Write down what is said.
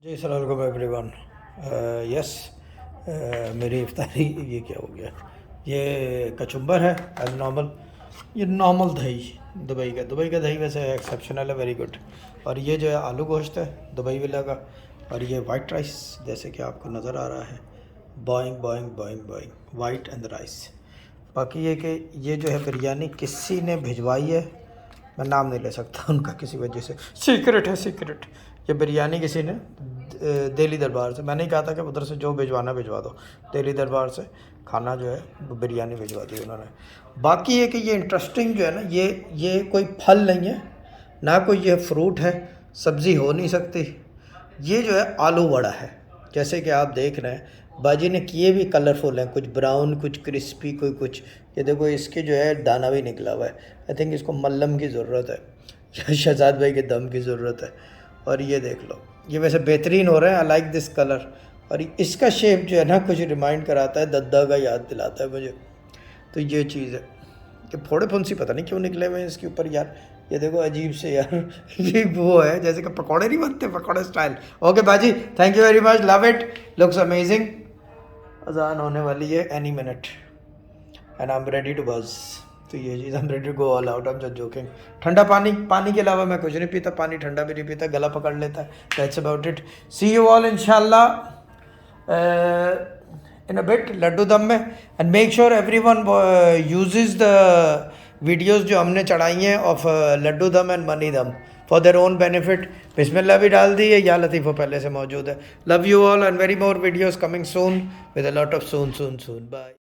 जी अस्सलाम everyone. Yes, मेरी इफ्तारी ये क्या हो गया, ये कचुम्बर है एज नॉर्मल। ये नॉर्मल दही, दुबई का दही वैसे एक्सेप्शनल है, वेरी गुड। और ये जो है आलू गोश्त है दुबई वाला का। और ये वाइट राइस जैसे कि आपको नज़र आ रहा है, Boeing Boeing Boeing Boeing white and rice. बाकी ये कि ये जो है बिरयानी किसी ने भिजवाई है, मैं नाम नहीं ले सकता उनका किसी वजह से, सीक्रेट है सीक्रेट। ये बिरयानी किसी ने दिल्ली दरबार से, मैंने ही कहा था कि उधर से जो भिजवाना भिजवा दो, दिल्ली दरबार से खाना जो है वो बिरयानी भिजवा दी उन्होंने। बाकी ये कि ये इंटरेस्टिंग जो है ना, ये कोई फल नहीं है ना, कोई ये फ्रूट है, सब्ज़ी हो नहीं सकती। ये जो है आलू वड़ा है, जैसे कि आप देख रहे हैं बाजी ने किए भी कलरफुल हैं, कुछ ब्राउन कुछ क्रिस्पी कोई कुछ। ये देखो इसके जो है दाना भी निकला हुआ है। आई थिंक इसको मल्लम की ज़रूरत है या शहजाद भाई के दम की ज़रूरत है। और ये देख लो, ये वैसे बेहतरीन हो रहे हैं, आई लाइक दिस कलर। और इसका शेप जो है ना कुछ रिमाइंड कराता है, दद्दा का याद दिलाता है मुझे। तो ये चीज़ है कि फोड़े फुंसी पता नहीं क्यों निकले हुए हैं इसके ऊपर यार। ये देखो अजीब से यार ये वो है जैसे कि पकौड़े नहीं बनते, पकौड़े स्टाइल। ओके बाजी, thank you very much, love it, looks amazing. अजान होने वाली है any minute and I am ready to buzz. तो ये चीज़ I am ready to go all out, I am just joking. ठंडा पानी के अलावा मैं कुछ नहीं पीता, पानी ठंडा भी नहीं पीता, गला पकड़ लेता है। That's about it, see you all इंशाल्लाह in a bit Laddu Dum में। And make sure everyone uses the videos जो हमने चढ़ाई हैं of Laddu Dum and money Dum for their own benefit. बिस्मिल्लाह भी डाल दी है, या लतीफ़ो पहले से मौजूद है। Love you all and very more videos coming soon with a lot of soon. Bye.